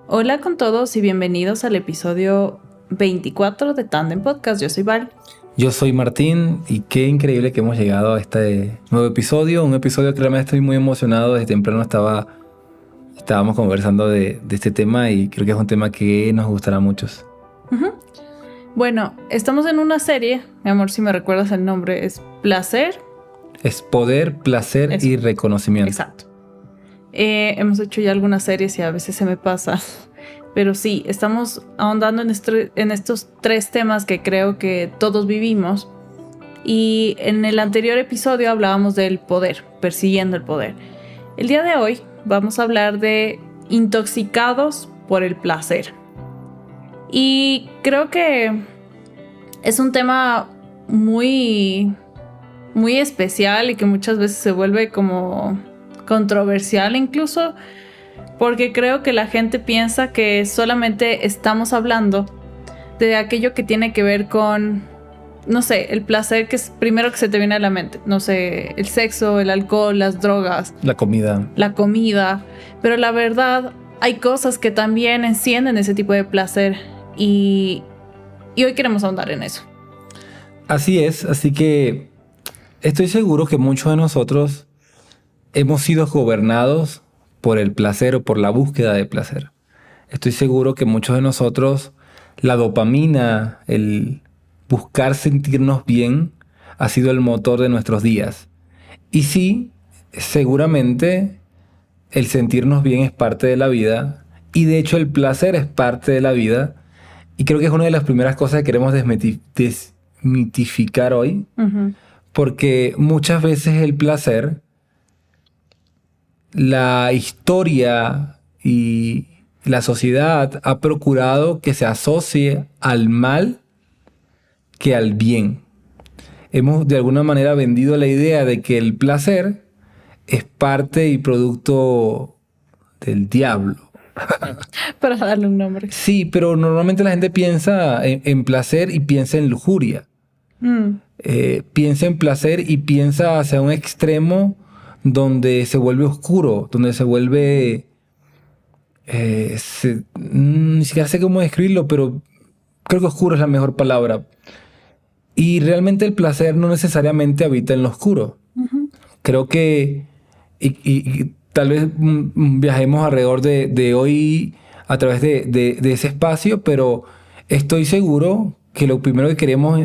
Hola con todos y bienvenidos al episodio 24 de Tandem Podcast. Yo soy Val. Yo soy Martín y qué increíble que hemos llegado a este nuevo episodio. Un episodio que realmente estoy muy emocionado. Desde temprano estábamos conversando de este tema y creo que es un tema que nos gustará a muchos. Bueno, estamos en una serie, mi amor, si me recuerdas el nombre, es Placer. Es poder, placer y reconocimiento. Exacto. Hemos hecho ya algunas series y a veces se me pasa. Pero sí, estamos ahondando en estos tres temas que creo que todos vivimos. Y en el anterior episodio hablábamos del poder, persiguiendo el poder. El día de hoy vamos a hablar de intoxicados por el placer. Y creo que es un tema muy, muy especial y que muchas veces se vuelve como controversial incluso, porque creo que la gente piensa que solamente estamos hablando de aquello que tiene que ver con, no sé, el placer que es primero que se te viene a la mente, no sé, el sexo, el alcohol, las drogas, la comida, pero la verdad hay cosas que también encienden ese tipo de placer y hoy queremos ahondar en eso. Así es, así que estoy seguro que muchos de nosotros hemos sido gobernados por el placer o por la búsqueda de placer. Estoy seguro que muchos de nosotros, la dopamina, el buscar sentirnos bien, ha sido el motor de nuestros días. Y sí, seguramente el sentirnos bien es parte de la vida, y de hecho el placer es parte de la vida, y creo que es una de las primeras cosas que queremos desmitificar hoy, porque muchas veces el placer, la historia y la sociedad ha procurado que se asocie al mal que al bien. Hemos de alguna manera vendido la idea de que el placer es parte y producto del diablo. Para darle un nombre. Sí, pero normalmente la gente piensa en placer y piensa en lujuria. Piensa en placer y piensa hacia un extremo donde se vuelve oscuro, donde se vuelve... ni siquiera sé cómo describirlo, pero creo que oscuro es la mejor palabra. Y realmente el placer no necesariamente habita en lo oscuro. Creo que... Y tal vez viajemos alrededor de hoy a través de ese espacio, pero estoy seguro que lo primero que queremos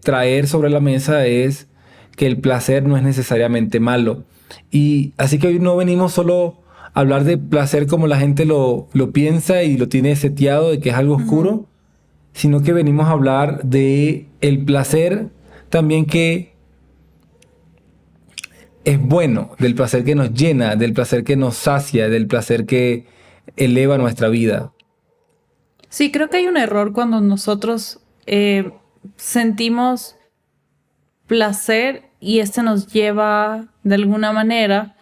traer sobre la mesa es que el placer no es necesariamente malo. Y así que hoy no venimos solo a hablar de placer como la gente lo piensa y lo tiene seteado de que es algo oscuro, sino que venimos a hablar de el placer también que es bueno, del placer que nos llena, del placer que nos sacia, del placer que eleva nuestra vida. Sí, creo que hay un error cuando nosotros sentimos placer y este nos lleva de alguna manera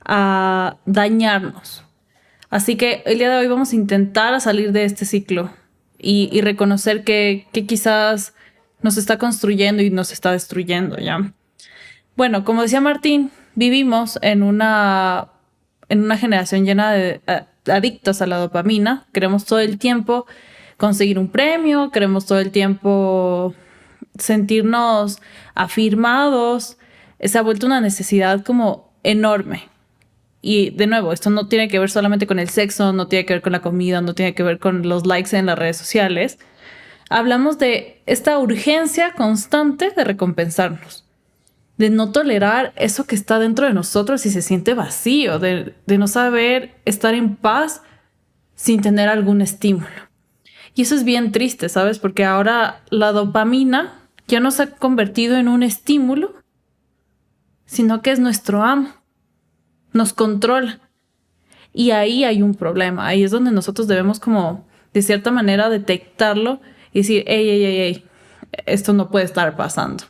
a dañarnos. Así que el día de hoy vamos a intentar salir de este ciclo y reconocer que quizás nos está construyendo y nos está destruyendo, ¿ya? Bueno, como decía Martín, vivimos en una generación llena de adictos a la dopamina. Queremos todo el tiempo conseguir un premio, queremos todo el tiempo sentirnos afirmados. Se ha vuelto una necesidad como enorme. Y de nuevo, esto no tiene que ver solamente con el sexo, no tiene que ver con la comida, no tiene que ver con los likes en las redes sociales. Hablamos de esta urgencia constante de recompensarnos, de no tolerar eso que está dentro de nosotros y se siente vacío, de no saber estar en paz sin tener algún estímulo. Y eso es bien triste, ¿sabes? Porque ahora la dopamina ya no se ha convertido en un estímulo, sino que es nuestro amo, nos controla. Y ahí hay un problema, ahí es donde nosotros debemos como, de cierta manera, detectarlo y decir, hey, esto no puede estar pasando.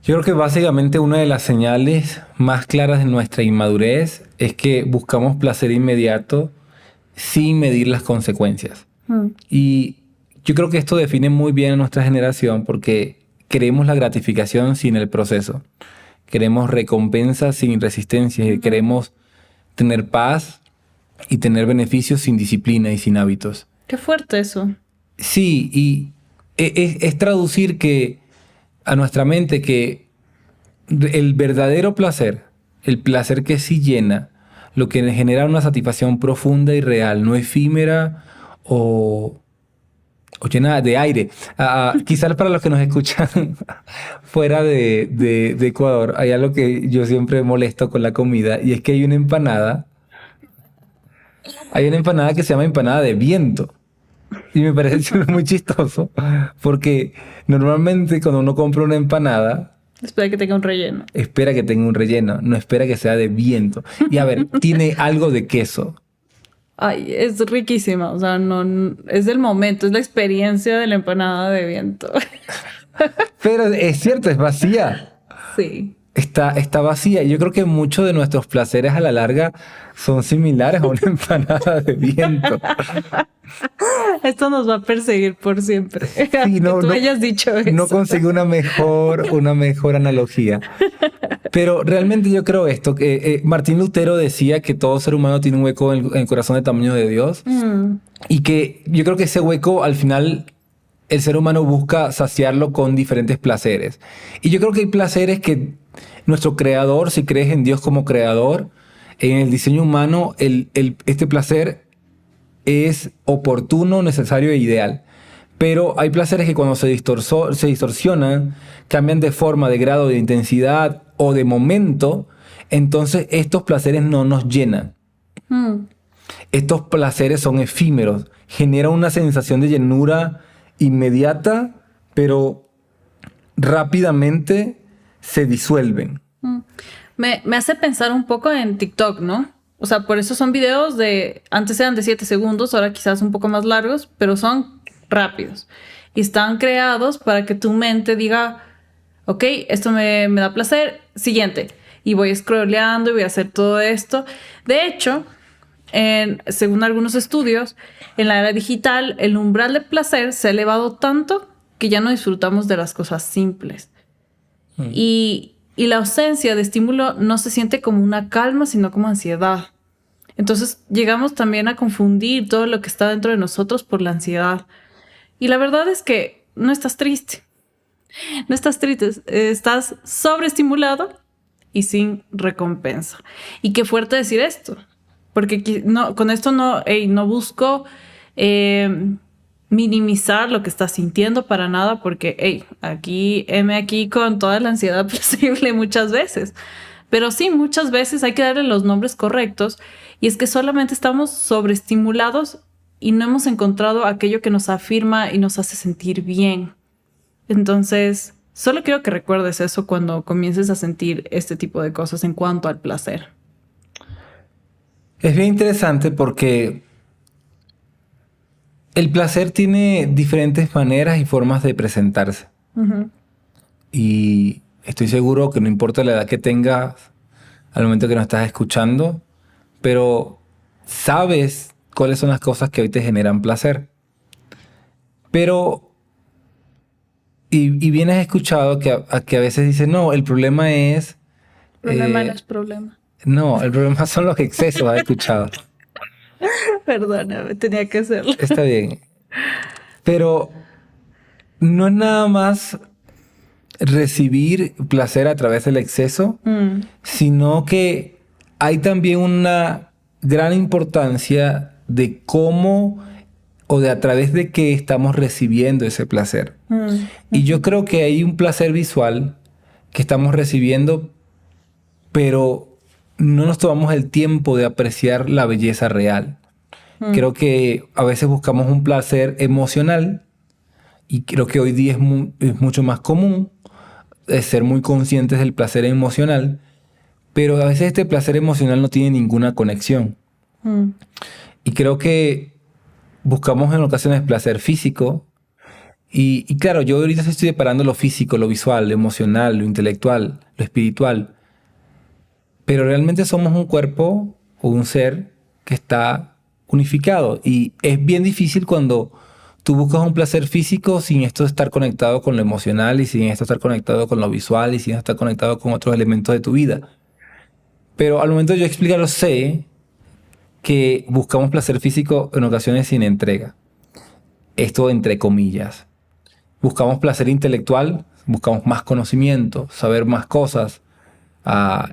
Yo creo que básicamente una de las señales más claras de nuestra inmadurez es que buscamos placer inmediato sin medir las consecuencias. Y yo creo que esto define muy bien a nuestra generación porque queremos la gratificación sin el proceso. Queremos recompensa sin resistencia y queremos tener paz y tener beneficios sin disciplina y sin hábitos. Qué fuerte eso. Sí, y es traducir que a nuestra mente que el verdadero placer, el placer que sí llena, lo que genera una satisfacción profunda y real, no efímera o llena de aire. Quizás para los que nos escuchan fuera de Ecuador, hay algo que yo siempre molesto con la comida y es que hay una empanada que se llama empanada de viento. Y me parece muy chistoso porque normalmente cuando uno compra una empanada Espera que tenga un relleno. espera que tenga un relleno, no espera que sea de viento. Y a ver, tiene algo de queso. Ay, es riquísima. O sea, no, es del momento, es la experiencia de la empanada de viento. Pero es cierto, es vacía. Sí. Está vacía. Y yo creo que muchos de nuestros placeres a la larga son similares a una empanada de viento. Esto nos va a perseguir por siempre. Sí, Que tú hayas dicho eso. No consigo una mejor analogía. Pero realmente yo creo esto, que Martín Lutero decía que todo ser humano tiene un hueco en el corazón del tamaño de Dios. Y que yo creo que ese hueco al final el ser humano busca saciarlo con diferentes placeres. Y yo creo que hay placeres que nuestro creador, si crees en Dios como creador, en el diseño humano, este placer es oportuno, necesario e ideal. Pero hay placeres que cuando se distorsionan, cambian de forma, de grado, de intensidad o de momento, entonces estos placeres no nos llenan. Estos placeres son efímeros, generan una sensación de llenura inmediata, pero rápidamente se disuelven. Me hace pensar un poco en TikTok, ¿no? O sea, por eso son videos antes eran de 7 segundos, ahora quizás un poco más largos, pero son rápidos. Y están creados para que tu mente diga, ok, esto me da placer, siguiente. Y voy scrolleando y voy a hacer todo esto. De hecho, según algunos estudios, en la era digital, el umbral de placer se ha elevado tanto que ya no disfrutamos de las cosas simples. Y la ausencia de estímulo no se siente como una calma, sino como ansiedad. Entonces llegamos también a confundir todo lo que está dentro de nosotros por la ansiedad. Y la verdad es que no estás triste. No estás triste, estás sobreestimulado y sin recompensa. Y qué fuerte decir esto. Porque con esto no busco minimizar lo que estás sintiendo para nada, porque aquí con toda la ansiedad posible muchas veces. Pero sí, muchas veces hay que darle los nombres correctos, y es que solamente estamos sobreestimulados y no hemos encontrado aquello que nos afirma y nos hace sentir bien. Entonces, solo quiero que recuerdes eso cuando comiences a sentir este tipo de cosas en cuanto al placer. Es bien interesante porque el placer tiene diferentes maneras y formas de presentarse. Y estoy seguro que no importa la edad que tengas al momento que nos estás escuchando, pero sabes cuáles son las cosas que hoy te generan placer. Pero, y bien has escuchado que a veces dices, no, el problema es... Problema no es problema. No, el problema son los excesos, has escuchado. Perdóname, tenía que hacerlo. Está bien. Pero no es nada más recibir placer a través del exceso, sino que hay también una gran importancia de cómo o de a través de qué estamos recibiendo ese placer. Y yo creo que hay un placer visual que estamos recibiendo, pero no nos tomamos el tiempo de apreciar la belleza real. Creo que a veces buscamos un placer emocional, y creo que hoy día es mucho más común ser muy conscientes del placer emocional, pero a veces este placer emocional no tiene ninguna conexión. Y creo que buscamos en ocasiones placer físico, y claro, yo ahorita estoy separando lo físico, lo visual, lo emocional, lo intelectual, lo espiritual, pero realmente somos un cuerpo o un ser que está unificado, y es bien difícil cuando tú buscas un placer físico sin esto estar conectado con lo emocional, y sin esto estar conectado con lo visual, y sin esto estar conectado con otros elementos de tu vida. Pero al momento de yo explicarlo, sé que buscamos placer físico en ocasiones sin entrega. Esto entre comillas. Buscamos placer intelectual, buscamos más conocimiento, saber más cosas,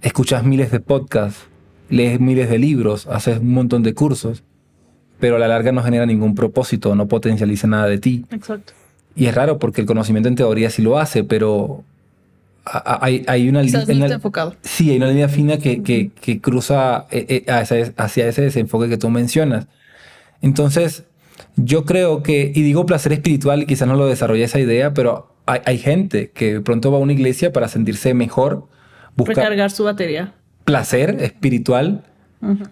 escuchas miles de podcasts, lees miles de libros, haces un montón de cursos, pero a la larga no genera ningún propósito, no potencializa nada de ti. Exacto. Y es raro porque el conocimiento en teoría sí lo hace, pero hay una Quizás no línea. está enfocado. Sí, hay una línea fina que cruza hacia ese desenfoque que tú mencionas. Entonces, yo creo que, y digo placer espiritual, y quizás no lo desarrolla esa idea, pero hay gente que de pronto va a una iglesia para sentirse mejor, busca Recargar su batería. placer espiritual,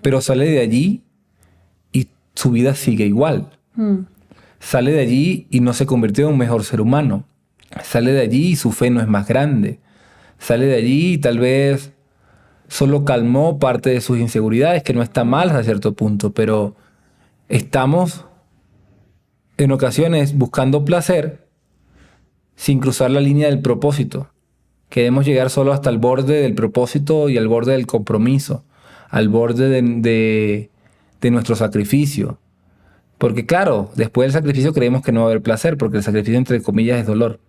pero sale de allí y su vida sigue igual. Sale de allí y no se convirtió en un mejor ser humano. Sale de allí y su fe no es más grande. Sale de allí y tal vez solo calmó parte de sus inseguridades, que no está mal hasta cierto punto, pero estamos en ocasiones buscando placer sin cruzar la línea del propósito. Queremos llegar solo hasta el borde del propósito y al borde del compromiso, al borde de nuestro sacrificio. Porque claro, después del sacrificio creemos que no va a haber placer, porque el sacrificio entre comillas es dolor.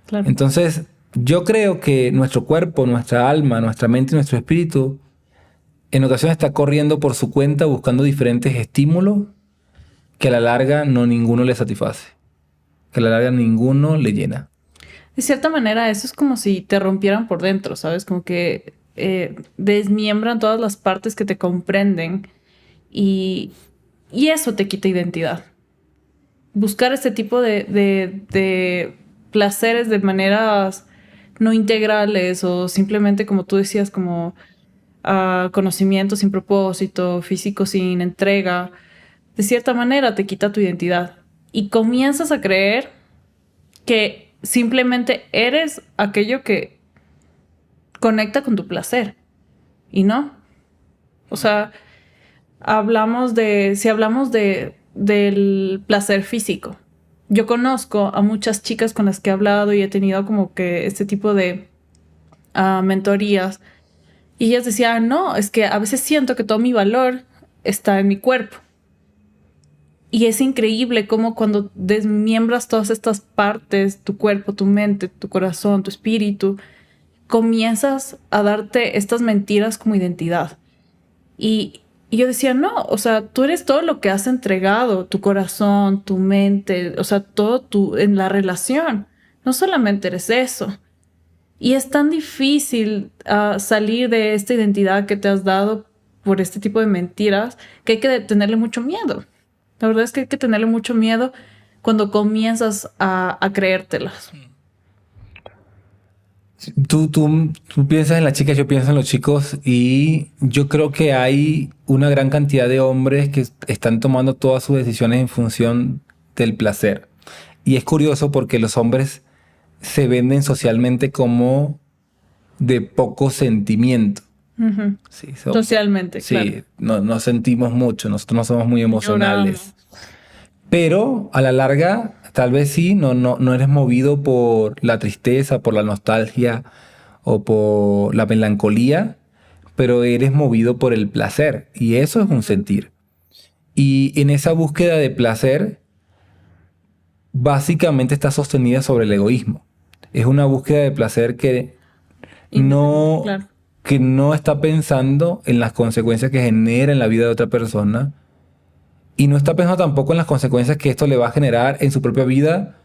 Claro. Entonces, yo creo que nuestro cuerpo, nuestra alma, nuestra mente y nuestro espíritu en ocasiones está corriendo por su cuenta buscando diferentes estímulos que a la larga no ninguno le satisface, que a la larga ninguno le llena. De cierta manera, eso es como si te rompieran por dentro, ¿sabes? Como que desmiembran todas las partes que te comprenden y eso te quita identidad. Buscar este tipo de placeres de maneras no integrales o simplemente, como tú decías, como conocimiento sin propósito, físico sin entrega, de cierta manera te quita tu identidad. Y comienzas a creer que simplemente eres aquello que conecta con tu placer. Y no. O sea, si hablamos del placer físico. Yo conozco a muchas chicas con las que he hablado y he tenido como que este tipo de mentorías. Y ellas decían, no, es que a veces siento que todo mi valor está en mi cuerpo. Y es increíble cómo cuando desmiembras todas estas partes, tu cuerpo, tu mente, tu corazón, tu espíritu, comienzas a darte estas mentiras como identidad. Y yo decía, no, o sea, tú eres todo lo que has entregado, tu corazón, tu mente, o sea, todo en la relación. No solamente eres eso. Y es tan difícil salir de esta identidad que te has dado por este tipo de mentiras que hay que tenerle mucho miedo. La verdad es que hay que tenerle mucho miedo cuando comienzas a creértelas. Tú piensas en las chicas, yo pienso en los chicos y yo creo que hay una gran cantidad de hombres que están tomando todas sus decisiones en función del placer. Y es curioso porque los hombres se venden socialmente como de poco sentimiento. Sí, Socialmente, sí, claro. no sentimos mucho, nosotros no somos muy emocionales. Lloramos. Pero a la larga, tal vez sí, no eres movido por la tristeza, por la nostalgia o por la melancolía, pero eres movido por el placer. Y eso es un sentir. Y en esa búsqueda de placer, básicamente está sostenida sobre el egoísmo. Es una búsqueda de placer no, Claro. que no está pensando en las consecuencias que genera en la vida de otra persona y no está pensando tampoco en las consecuencias que esto le va a generar en su propia vida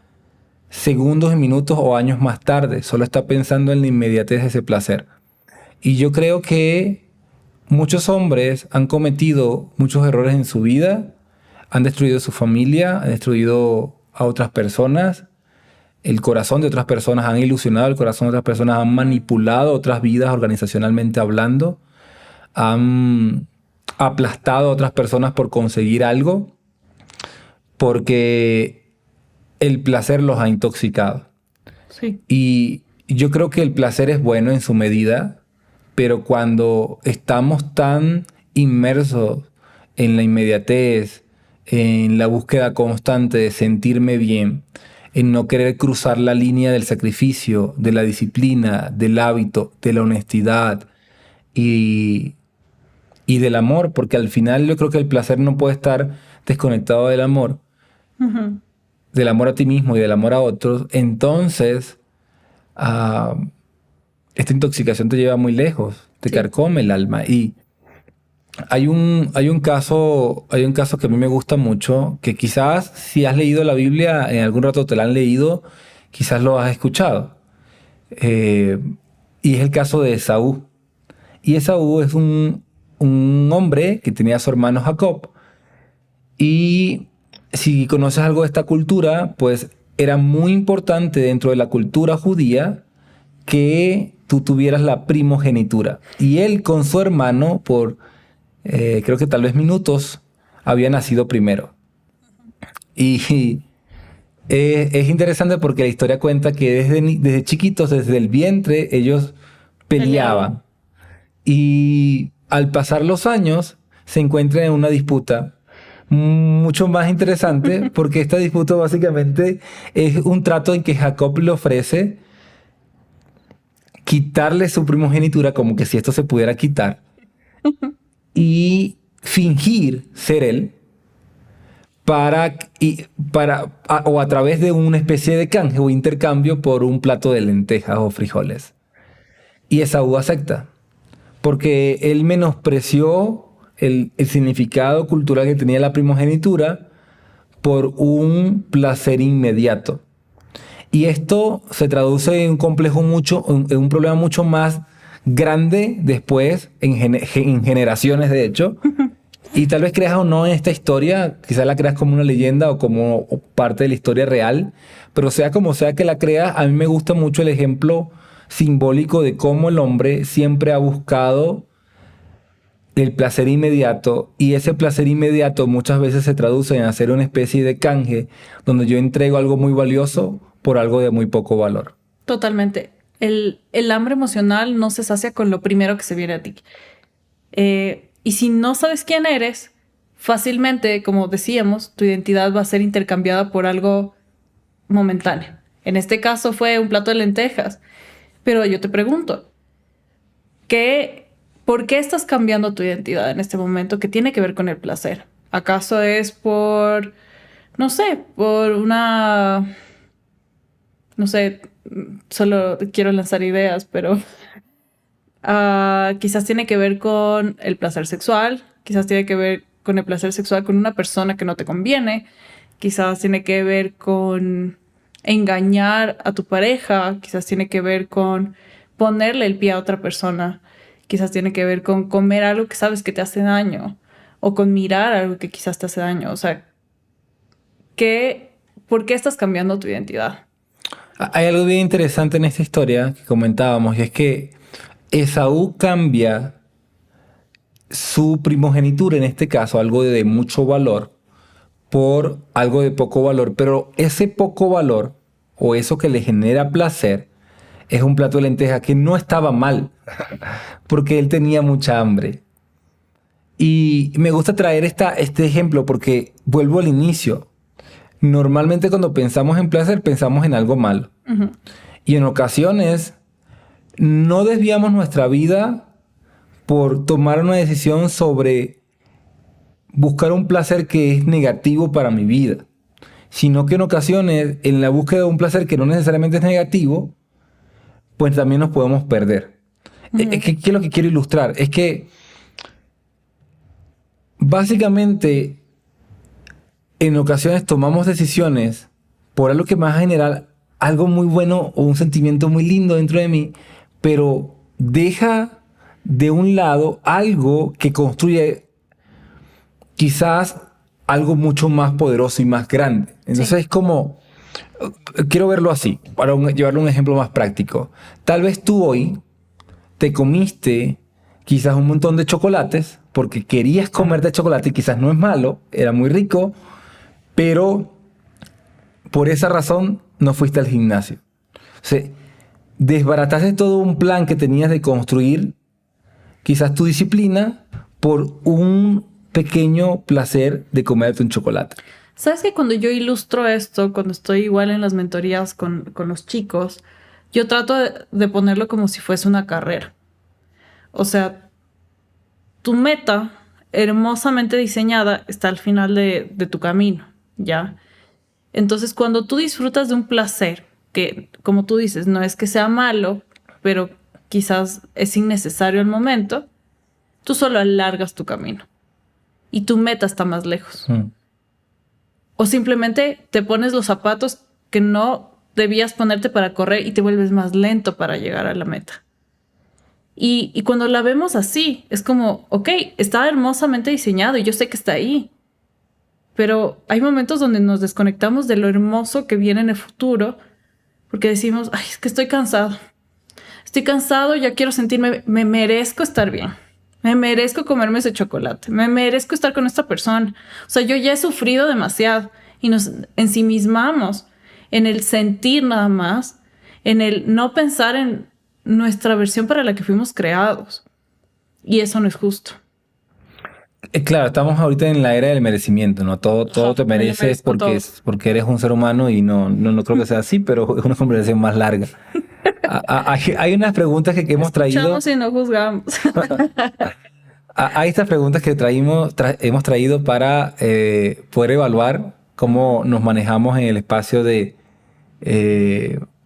segundos, minutos o años más tarde. Solo está pensando en la inmediatez de ese placer. Y yo creo que muchos hombres han cometido muchos errores en su vida, han destruido su familia, han destruido a otras personas, el corazón de otras personas, han ilusionado el corazón de otras personas, han manipulado otras vidas organizacionalmente hablando, han aplastado a otras personas por conseguir algo, porque el placer los ha intoxicado. Sí. Y yo creo que el placer es bueno en su medida, pero cuando estamos tan inmersos en la inmediatez, en la búsqueda constante de sentirme bien, en no querer cruzar la línea del sacrificio, de la disciplina, del hábito, de la honestidad y y del amor, porque al final yo creo que el placer no puede estar desconectado del amor a ti mismo y del amor a otros, entonces esta intoxicación te lleva muy lejos, te Sí. carcome el alma. Y hay un caso que a mí me gusta mucho, que quizás si has leído la Biblia, en algún rato te la han leído, quizás lo has escuchado. Eh, y es el caso de Esaú. Y Esaú es un hombre que tenía a su hermano Jacob. Y si conoces algo de esta cultura, pues era muy importante dentro de la cultura judía que tú tuvieras la primogenitura. Y él con su hermano, por creo que tal vez minutos, había nacido primero. Y es interesante porque la historia cuenta que desde chiquitos, desde el vientre, ellos Peleaban. peleaban. Y al pasar los años, se encuentran en una disputa mucho más interesante porque esta disputa básicamente es un trato en que Jacob le ofrece quitarle su primogenitura, como que si esto se pudiera quitar, y fingir ser él o a través de una especie de canje o intercambio por un plato de lentejas o frijoles. Y Esaú acepta, porque él menospreció el significado cultural que tenía la primogenitura por un placer inmediato. Y esto se traduce en en un problema mucho más grande después, en generaciones de hecho. Y tal vez creas o no en esta historia, quizás la creas como una leyenda o como parte de la historia real, pero sea como sea que la creas, a mí me gusta mucho el ejemplo simbólico de cómo el hombre siempre ha buscado el placer inmediato, y ese placer inmediato muchas veces se traduce en hacer una especie de canje donde yo entrego algo muy valioso por algo de muy poco valor. Totalmente. El hambre emocional no se sacia con lo primero que se viene a ti. Y si no sabes quién eres, fácilmente, como decíamos, tu identidad va a ser intercambiada por algo momentáneo. En este caso fue un plato de lentejas. Pero yo te pregunto, ¿por qué estás cambiando tu identidad en este momento? ¿Qué tiene que ver con el placer? ¿Acaso es por, no sé, por una, no sé, solo quiero lanzar ideas, pero quizás tiene que ver con el placer sexual, quizás tiene que ver con el placer sexual con una persona que no te conviene, quizás tiene que ver con engañar a tu pareja, quizás tiene que ver con ponerle el pie a otra persona, quizás tiene que ver con comer algo que sabes que te hace daño o con mirar algo que quizás te hace daño. O sea, ¿por qué estás cambiando tu identidad? Hay algo bien interesante en esta historia que comentábamos, y es que Esaú cambia su primogenitura, en este caso, algo de mucho valor, por algo de poco valor, pero ese poco valor o eso que le genera placer es un plato de lentejas que no estaba mal, porque él tenía mucha hambre. Y me gusta traer este ejemplo porque vuelvo al inicio. Normalmente cuando pensamos en placer pensamos en algo malo. Y en ocasiones no desviamos nuestra vida por tomar una decisión sobre buscar un placer que es negativo para mi vida, sino que en ocasiones, en la búsqueda de un placer que no necesariamente es negativo, pues también nos podemos perder. ¿Qué es lo que quiero ilustrar? Es que básicamente en ocasiones tomamos decisiones por algo que me va a generar algo muy bueno o un sentimiento muy lindo dentro de mí, pero deja de un lado algo que construye quizás algo mucho más poderoso y más grande. Entonces Sí. es como, quiero verlo así, para llevarlo a un ejemplo más práctico. Tal vez tú hoy te comiste quizás un montón de chocolates porque querías comerte chocolate y quizás no es malo, era muy rico, pero por esa razón no fuiste al gimnasio. O sea, desbarataste todo un plan que tenías de construir quizás tu disciplina por un pequeño placer de comerte un chocolate. Sabes que cuando yo ilustro esto, cuando estoy igual en las mentorías con los chicos, yo trato de ponerlo como si fuese una carrera. O sea, tu meta hermosamente diseñada está al final de tu camino, ¿ya? Entonces, cuando tú disfrutas de un placer, que como tú dices, no es que sea malo, pero quizás es innecesario al momento, tú solo alargas tu camino y tu meta está más lejos. O simplemente te pones los zapatos que no debías ponerte para correr y te vuelves más lento para llegar a la meta. Y cuando la vemos así, es como, ok, está hermosamente diseñado y yo sé que está ahí. Pero hay momentos donde nos desconectamos de lo hermoso que viene en el futuro porque decimos, ay, es que estoy cansado. Estoy cansado, ya quiero sentirme, me merezco estar bien. Me merezco comerme ese chocolate. Me merezco estar con esta persona. O sea, yo ya he sufrido demasiado y nos ensimismamos en el sentir nada más, en el no pensar en nuestra versión para la que fuimos creados. Y eso no es justo. Claro, estamos ahorita en la era del merecimiento, ¿no? Todo te mereces porque eres un ser humano y no creo que sea así, pero es una conversación más larga. Hay unas preguntas que hemos traído. Escuchamos y no juzgamos. Hay estas preguntas que hemos traído para poder evaluar cómo nos manejamos en el espacio de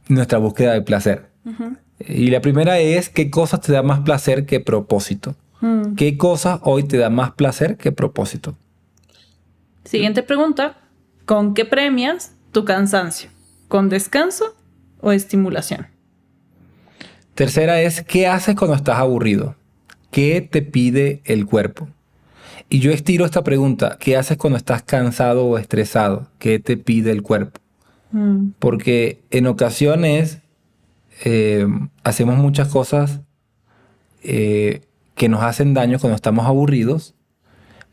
nuestra búsqueda de placer. Y la primera es, ¿qué cosas te da más placer que propósito? ¿Qué cosas hoy te da más placer que propósito? Siguiente pregunta. ¿Con qué premias tu cansancio? ¿Con descanso o estimulación? Tercera es, ¿qué haces cuando estás aburrido? ¿Qué te pide el cuerpo? Y yo estiro esta pregunta, ¿qué haces cuando estás cansado o estresado? ¿Qué te pide el cuerpo? Porque en ocasiones hacemos muchas cosas que nos hacen daño cuando estamos aburridos,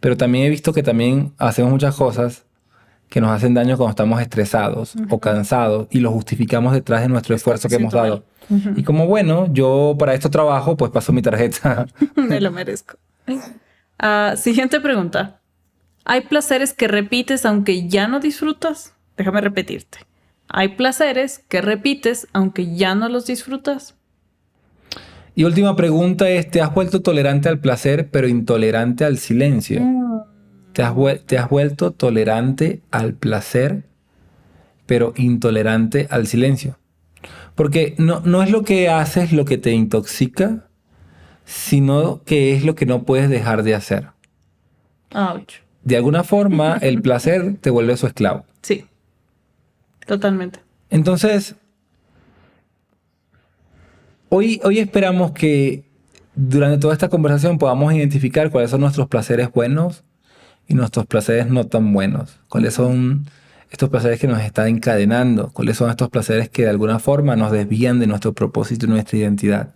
pero también he visto que también hacemos muchas cosas que nos hacen daño cuando estamos estresados o cansados y lo justificamos detrás de nuestro esfuerzo que hemos dado. Y como, bueno, yo para esto trabajo, pues paso mi tarjeta. Me lo merezco. Siguiente pregunta. ¿Hay placeres que repites aunque ya no disfrutas? Déjame repetirte. ¿Hay placeres que repites aunque ya no los disfrutas? Y última pregunta es, ¿te has vuelto tolerante al placer pero intolerante al silencio? ¿Te has vuelto tolerante al placer pero intolerante al silencio? Porque no es lo que haces lo que te intoxica, sino que es lo que no puedes dejar de hacer. Ouch. De alguna forma, el placer te vuelve su esclavo. Sí, totalmente. Entonces, hoy esperamos que durante toda esta conversación podamos identificar cuáles son nuestros placeres buenos y nuestros placeres no tan buenos. Cuáles son estos placeres que nos están encadenando. Cuáles son estos placeres que de alguna forma nos desvían de nuestro propósito y nuestra identidad.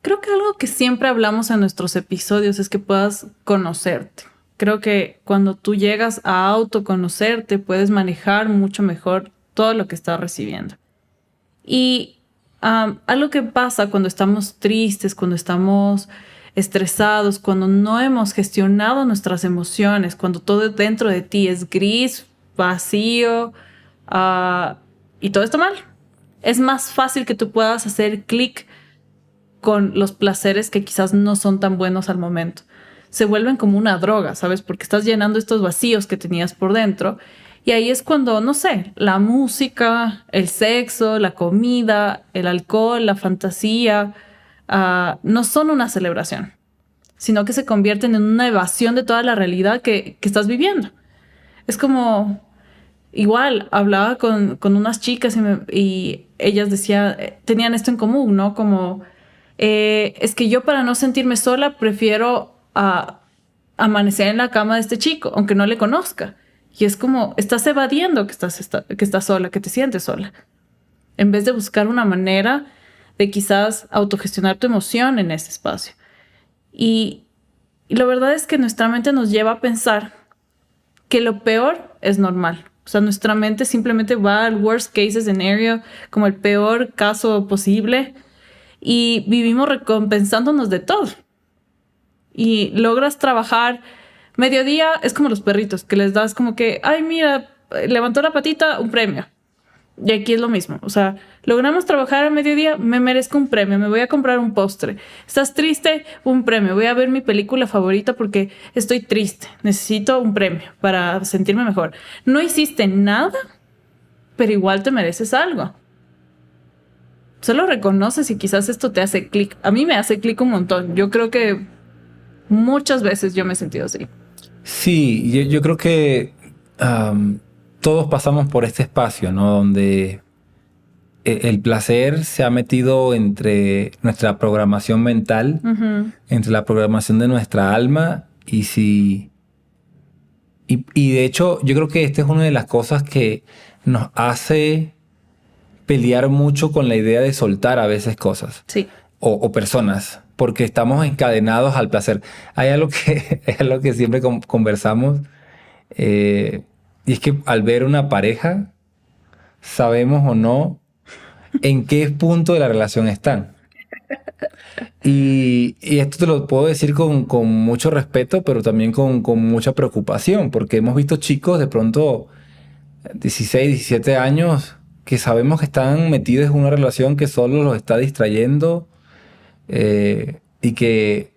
Creo que algo que siempre hablamos en nuestros episodios es que puedas conocerte. Creo que cuando tú llegas a autoconocerte, puedes manejar mucho mejor todo lo que estás recibiendo. Y algo que pasa cuando estamos tristes, cuando estamos estresados, cuando no hemos gestionado nuestras emociones, cuando todo dentro de ti es gris, vacío y todo está mal, es más fácil que tú puedas hacer clic con los placeres que quizás no son tan buenos al momento. Se vuelven como una droga, ¿sabes? Porque estás llenando estos vacíos que tenías por dentro. Y ahí es cuando, no sé, la música, el sexo, la comida, el alcohol, la fantasía, no son una celebración, sino que se convierten en una evasión de toda la realidad que estás viviendo. Es como, igual, hablaba con unas chicas y ellas decían, tenían esto en común, ¿no? Como, es que yo para no sentirme sola prefiero amanecer en la cama de este chico, aunque no le conozca. Y es como, estás evadiendo que estás sola, que te sientes sola. En vez de buscar una manera de quizás autogestionar tu emoción en ese espacio. Y la verdad es que nuestra mente nos lleva a pensar que lo peor es normal. O sea, nuestra mente simplemente va al worst case scenario, como el peor caso posible. Y vivimos recompensándonos de todo. Y logras trabajar. Mediodía es como los perritos, que les das como que, ay, mira, levantó la patita, un premio. Y aquí es lo mismo. O sea, logramos trabajar a mediodía, me merezco un premio, me voy a comprar un postre. ¿Estás triste? Un premio. Voy a ver mi película favorita porque estoy triste. Necesito un premio para sentirme mejor. No hiciste nada, pero igual te mereces algo. Solo reconoces y quizás esto te hace clic. A mí me hace clic un montón. Yo creo que muchas veces yo me he sentido así. Sí, yo creo que todos pasamos por este espacio, ¿no? Donde el placer se ha metido entre nuestra programación mental, entre la programación de nuestra alma, y de hecho yo creo que esta es una de las cosas que nos hace pelear mucho con la idea de soltar a veces cosas. Sí. O personas, porque estamos encadenados al placer. Hay algo que, es algo que siempre conversamos, y es que al ver una pareja, sabemos o no en qué punto de la relación están. Y esto te lo puedo decir con mucho respeto, pero también con mucha preocupación, porque hemos visto chicos de pronto 16, 17 años que sabemos que están metidos en una relación que solo los está distrayendo, y que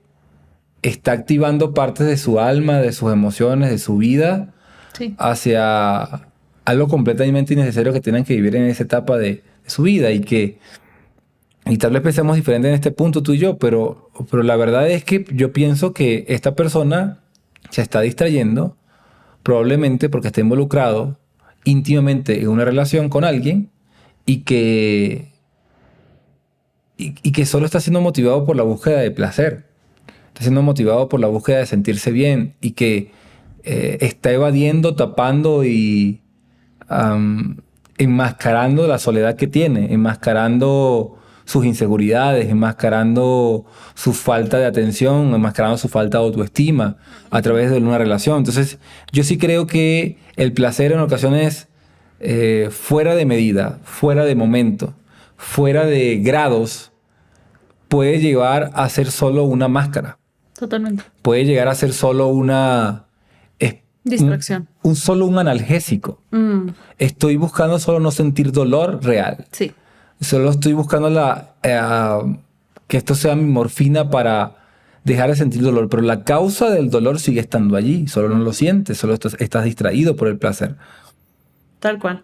está activando partes de su alma, de sus emociones, de su vida, Sí. hacia algo completamente innecesario que tienen que vivir en esa etapa de su vida, y tal vez pensemos diferente en este punto tú y yo, pero la verdad es que yo pienso que esta persona se está distrayendo probablemente porque está involucrado íntimamente en una relación con alguien, y que solo está siendo motivado por la búsqueda de placer, está siendo motivado por la búsqueda de sentirse bien, y que está evadiendo, tapando y enmascarando la soledad que tiene, enmascarando sus inseguridades, enmascarando su falta de atención, enmascarando su falta de autoestima a través de una relación. Entonces, yo sí creo que el placer en ocasiones, fuera de medida, fuera de momento, fuera de grados, puede llegar a ser solo una máscara. Totalmente. Puede llegar a ser solo una... Distracción. Solo un analgésico. Estoy buscando solo no sentir dolor real. Sí. Solo estoy buscando que esto sea mi morfina para dejar de sentir dolor. Pero la causa del dolor sigue estando allí. Solo no lo sientes. Solo estás distraído por el placer. Tal cual.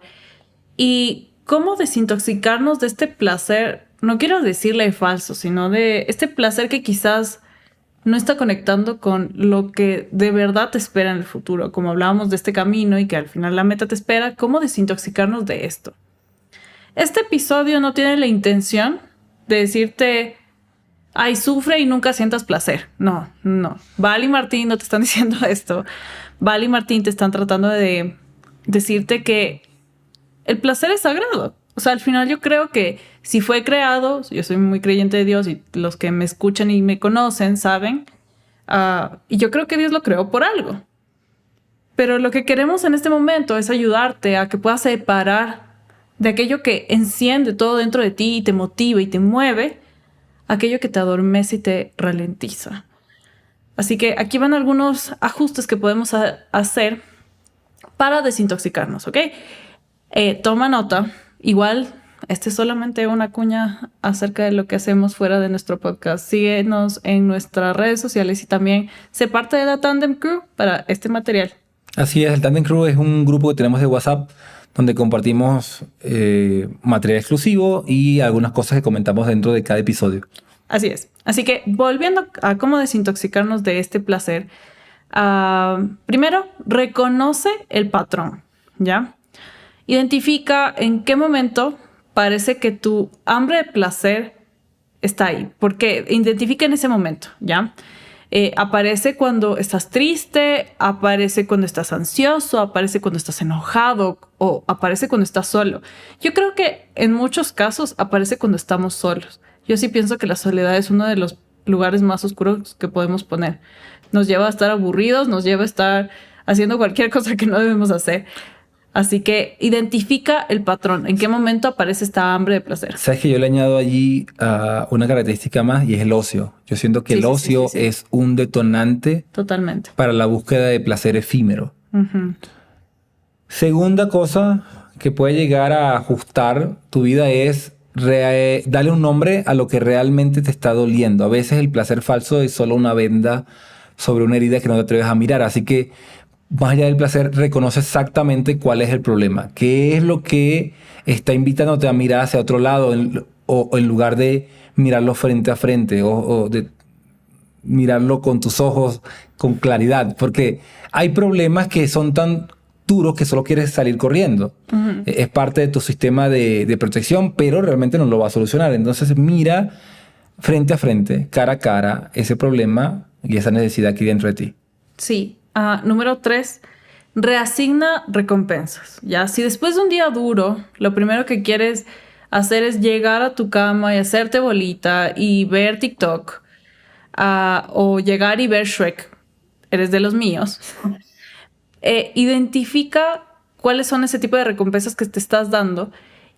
¿Y cómo desintoxicarnos de este placer? No quiero decirle falso, sino de este placer que quizás no está conectando con lo que de verdad te espera en el futuro. Como hablábamos de este camino y que al final la meta te espera, ¿cómo desintoxicarnos de esto? Este episodio no tiene la intención de decirte, ay, sufre y nunca sientas placer. No, no. Val y Martín no te están diciendo esto. Val y Martín te están tratando de decirte que el placer es sagrado. O sea, al final yo creo que si fue creado, yo soy muy creyente de Dios y los que me escuchan y me conocen saben, y yo creo que Dios lo creó por algo. Pero lo que queremos en este momento es ayudarte a que puedas separar de aquello que enciende todo dentro de ti y te motiva y te mueve, aquello que te adormece y te ralentiza. Así que aquí van algunos ajustes que podemos hacer para desintoxicarnos, ¿ok? Toma nota. Igual, este es solamente una cuña acerca de lo que hacemos fuera de nuestro podcast. Síguenos en nuestras redes sociales y también sé parte de la Tandem Crew para este material. Así es, el Tandem Crew es un grupo que tenemos de WhatsApp donde compartimos material exclusivo y algunas cosas que comentamos dentro de cada episodio. Así es. Así que volviendo a cómo desintoxicarnos de este placer, primero, reconoce el patrón, ¿ya? Identifica en qué momento parece que tu hambre de placer está ahí. Porque identifica en ese momento, ¿ya? Aparece cuando estás triste, aparece cuando estás ansioso, aparece cuando estás enojado o aparece cuando estás solo. Yo creo que en muchos casos aparece cuando estamos solos. Yo sí pienso que la soledad es uno de los lugares más oscuros que podemos poner. Nos lleva a estar aburridos, nos lleva a estar haciendo cualquier cosa que no debemos hacer. Así que identifica el patrón. ¿En qué momento aparece esta hambre de placer? Sabes que yo le añado allí una característica más, y es el ocio. Yo siento que el ocio es un detonante totalmente para la búsqueda de placer efímero. Segunda cosa que puede llegar a ajustar tu vida es darle un nombre a lo que realmente te está doliendo. A veces el placer falso es solo una venda sobre una herida que no te atreves a mirar. Así que, más allá del placer, reconoce exactamente cuál es el problema. ¿Qué es lo que está invitándote a mirar hacia otro lado o en lugar de mirarlo frente a frente o de mirarlo con tus ojos con claridad? Porque hay problemas que son tan duros que solo quieres salir corriendo. Es parte de tu sistema de protección, pero realmente no lo va a solucionar. Entonces mira frente a frente, cara a cara, ese problema y esa necesidad aquí dentro de ti. Sí. Número 3, reasigna recompensas. Ya, si después de un día duro, lo primero que quieres hacer es llegar a tu cama y hacerte bolita y ver TikTok, o llegar y ver Shrek, eres de los míos. Identifica cuáles son ese tipo de recompensas que te estás dando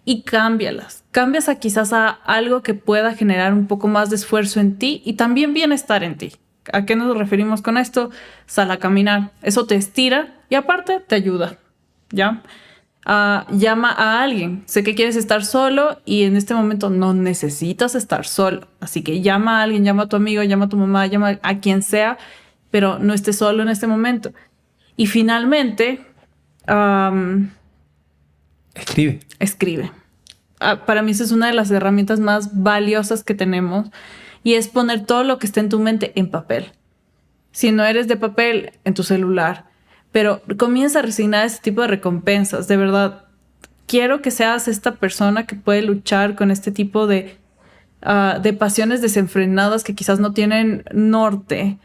y cámbialas. Cambias quizás a algo que pueda generar un poco más de esfuerzo en ti y también bienestar en ti. ¿A qué nos referimos con esto? Sal a caminar. Eso te estira y aparte te ayuda. ¿Ya? Llama a alguien. Sé que quieres estar solo y en este momento no necesitas estar solo. Así que llama a alguien, llama a tu amigo, llama a tu mamá, llama a quien sea, pero no estés solo en este momento. Y finalmente, escribe. Para mí esa es una de las herramientas más valiosas que tenemos y es poner todo lo que esté en tu mente en papel. Si no eres de papel, en tu celular. Pero comienza a resignar ese tipo de recompensas. De verdad, quiero que seas esta persona que puede luchar con este tipo de pasiones desenfrenadas que quizás no tienen norte,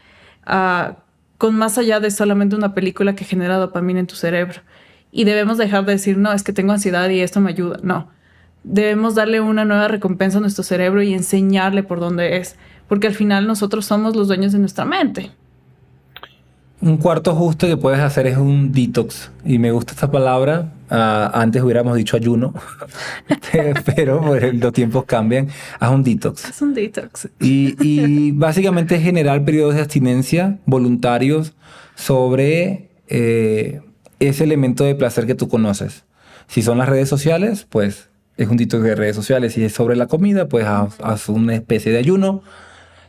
con más allá de solamente una película que genera dopamina en tu cerebro. Y debemos dejar de decir, no, es que tengo ansiedad y esto me ayuda. No, debemos darle una nueva recompensa a nuestro cerebro y enseñarle por dónde es. Porque al final nosotros somos los dueños de nuestra mente. Un cuarto ajuste que puedes hacer es un detox. Y me gusta esta palabra. Antes hubiéramos dicho ayuno, pero pues, los tiempos cambian. Haz un detox. Es un detox. Y básicamente es generar periodos de abstinencia voluntarios sobre ese elemento de placer que tú conoces. Si son las redes sociales, pues es un detox de redes sociales. Si es sobre la comida, pues haz una especie de ayuno.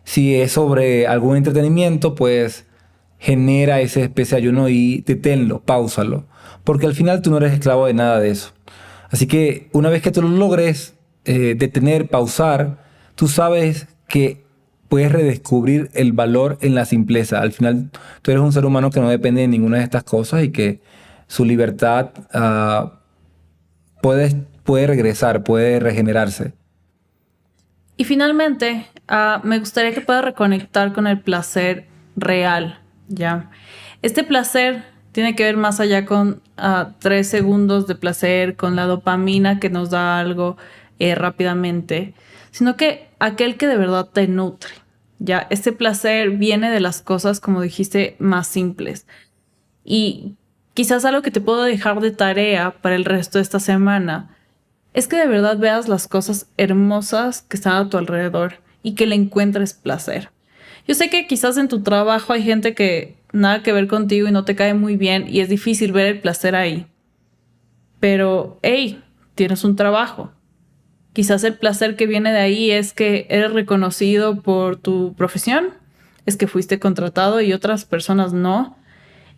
Si es sobre algún entretenimiento, pues genera esa especie de ayuno y deténlo, páusalo. Porque al final tú no eres esclavo de nada de eso. Así que una vez que tú lo logres detener, pausar, tú sabes que puedes redescubrir el valor en la simpleza. Al final tú eres un ser humano que no depende de ninguna de estas cosas y que su libertad puede regresar, puede regenerarse. Y finalmente, me gustaría que puedas reconectar con el placer real, ¿ya? Este placer tiene que ver más allá con 3 segundos de placer, con la dopamina que nos da algo rápidamente, sino que aquel que de verdad te nutre, ¿ya? Este placer viene de las cosas, como dijiste, más simples. Y quizás algo que te puedo dejar de tarea para el resto de esta semana es que de verdad veas las cosas hermosas que están a tu alrededor y que le encuentres placer. Yo sé que quizás en tu trabajo hay gente que nada que ver contigo y no te cae muy bien y es difícil ver el placer ahí. Pero, hey, tienes un trabajo. Quizás el placer que viene de ahí es que eres reconocido por tu profesión, es que fuiste contratado y otras personas no.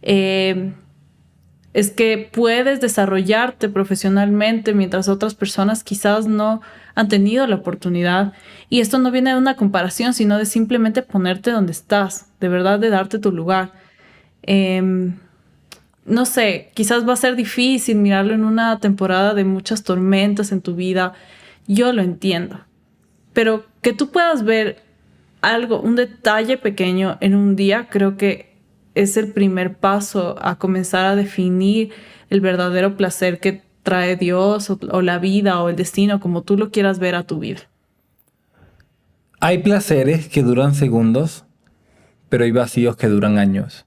Es que puedes desarrollarte profesionalmente mientras otras personas quizás no han tenido la oportunidad. Y esto no viene de una comparación, sino de simplemente ponerte donde estás, de verdad de darte tu lugar. No sé, quizás va a ser difícil mirarlo en una temporada de muchas tormentas en tu vida. Yo lo entiendo. Pero que tú puedas ver algo, un detalle pequeño en un día, creo que es el primer paso a comenzar a definir el verdadero placer que trae Dios o la vida o el destino, como tú lo quieras ver a tu vida. Hay placeres que duran segundos, pero hay vacíos que duran años.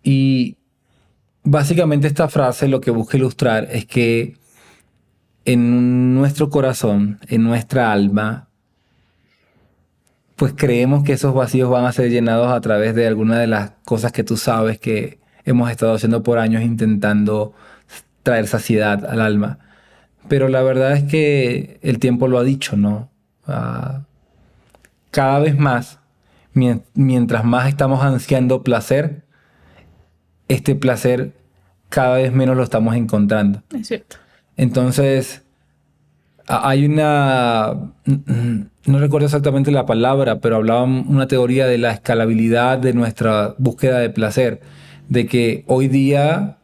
Y básicamente esta frase lo que busca ilustrar es que en nuestro corazón, en nuestra alma, pues creemos que esos vacíos van a ser llenados a través de alguna de las cosas que tú sabes que hemos estado haciendo por años intentando traer saciedad al alma. Pero la verdad es que el tiempo lo ha dicho, ¿no? Cada vez más, mientras más estamos ansiando placer, este placer cada vez menos lo estamos encontrando. Es cierto. Entonces, hay no recuerdo exactamente la palabra, pero hablaban una teoría de la escalabilidad de nuestra búsqueda de placer, de que hoy día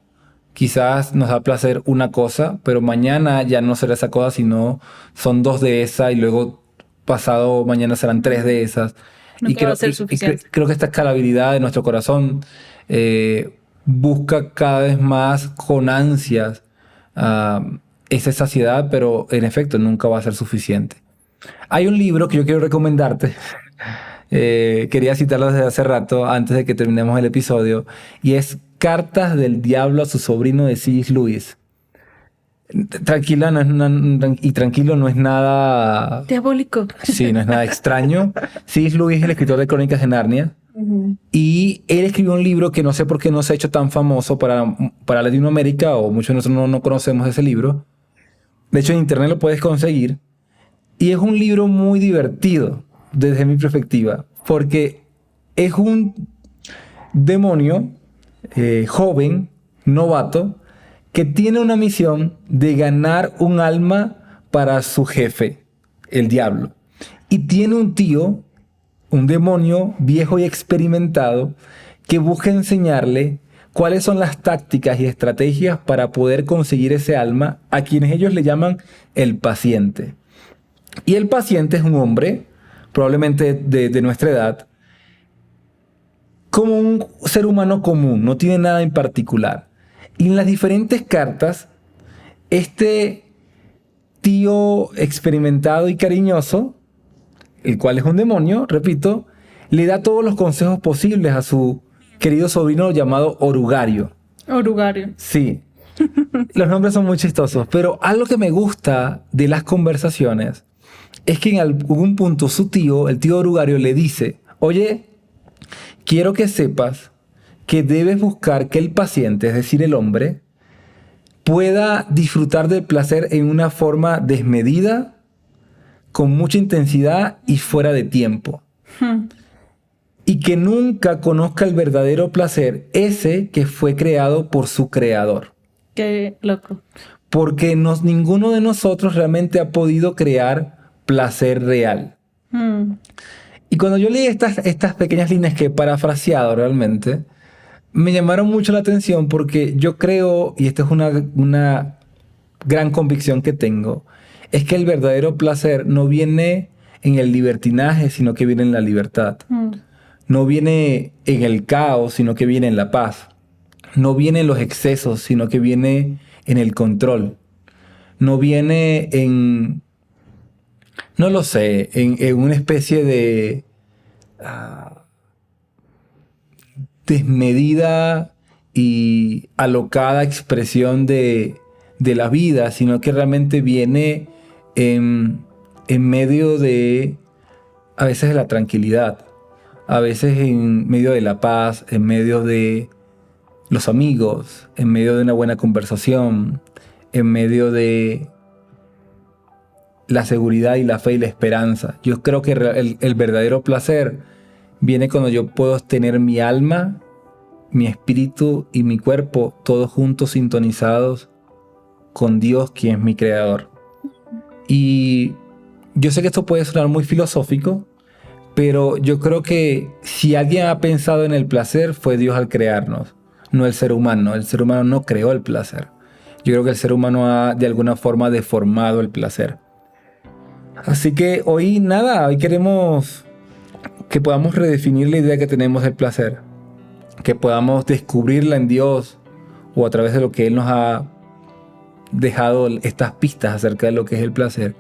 quizás nos da placer una cosa, pero mañana ya no será esa cosa, sino son 2 de esas y luego pasado mañana serán 3 de esas. Nunca va a ser suficiente. Creo que esta escalabilidad de nuestro corazón busca cada vez más con ansias esa saciedad, pero en efecto nunca va a ser suficiente. Hay un libro que yo quiero recomendarte. Quería citarlo desde hace rato, antes de que terminemos el episodio, y es Cartas del Diablo a su sobrino de C.S. Lewis. Tranquila, tranquilo, no es nada... Diabólico. Sí, no es nada extraño. C.S. Lewis es el escritor de Crónicas de Narnia. Y él escribió un libro que no sé por qué no se ha hecho tan famoso para Latinoamérica, o muchos de nosotros no conocemos ese libro. De hecho, en internet lo puedes conseguir. Y es un libro muy divertido, desde mi perspectiva, porque es un demonio joven, novato, que tiene una misión de ganar un alma para su jefe, el diablo. Y tiene un tío, un demonio viejo y experimentado, que busca enseñarle cuáles son las tácticas y estrategias para poder conseguir ese alma, a quienes ellos le llaman el paciente. Y el paciente es un hombre, probablemente de nuestra edad, como un ser humano común, no tiene nada en particular. Y en las diferentes cartas, este tío experimentado y cariñoso, el cual es un demonio, repito, le da todos los consejos posibles a su querido sobrino llamado Orugario. Orugario. Sí, los nombres son muy chistosos, pero algo que me gusta de las conversaciones es que en algún punto su tío, el tío Orugario, le dice: oye, quiero que sepas que debes buscar que el paciente, es decir, el hombre, pueda disfrutar del placer en una forma desmedida, con mucha intensidad y fuera de tiempo. Y que nunca conozca el verdadero placer, ese que fue creado por su creador. Qué loco. Porque ninguno de nosotros realmente ha podido crear placer real. Y cuando yo leí estas pequeñas líneas que he parafraseado realmente, me llamaron mucho la atención, porque yo creo, y esta es una gran convicción que tengo, es que el verdadero placer no viene en el libertinaje, sino que viene en la libertad. No viene en el caos, sino que viene en la paz. No viene en los excesos, sino que viene en el control. No viene en, no lo sé, en una especie de desmedida y alocada expresión de la vida, sino que realmente viene en medio de, a veces, de la tranquilidad, a veces en medio de la paz, en medio de los amigos, en medio de una buena conversación, en medio de la seguridad y la fe y la esperanza. Yo creo que el verdadero placer viene cuando yo puedo tener mi alma, mi espíritu y mi cuerpo todos juntos sintonizados con Dios, quien es mi creador. Y yo sé que esto puede sonar muy filosófico, pero yo creo que si alguien ha pensado en el placer, fue Dios al crearnos, no el ser humano. El ser humano no creó el placer. Yo creo que el ser humano ha de alguna forma deformado el placer. Así que hoy queremos que podamos redefinir la idea que tenemos del placer, que podamos descubrirla en Dios o a través de lo que Él nos ha dejado, estas pistas acerca de lo que es el placer,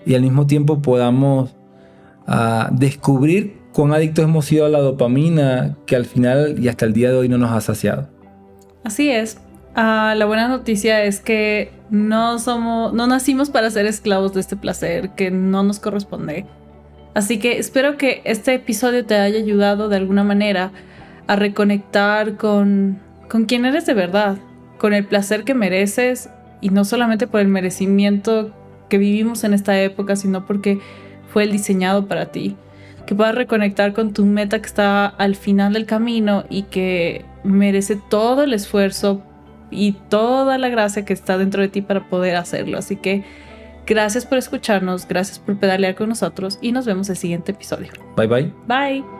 y al mismo tiempo podamos descubrir cuán adictos hemos sido a la dopamina, que al final y hasta el día de hoy no nos ha saciado. Así es. La buena noticia es que no nacimos para ser esclavos de este placer que no nos corresponde. Así que espero que este episodio te haya ayudado de alguna manera a reconectar con quién eres de verdad, con el placer que mereces, y no solamente por el merecimiento que vivimos en esta época, sino porque fue el diseñado para ti. Que puedas reconectar con tu meta que está al final del camino y que merece todo el esfuerzo y toda la gracia que está dentro de ti para poder hacerlo. Así que gracias por escucharnos, gracias por pedalear con nosotros y nos vemos en el siguiente episodio. Bye bye. Bye.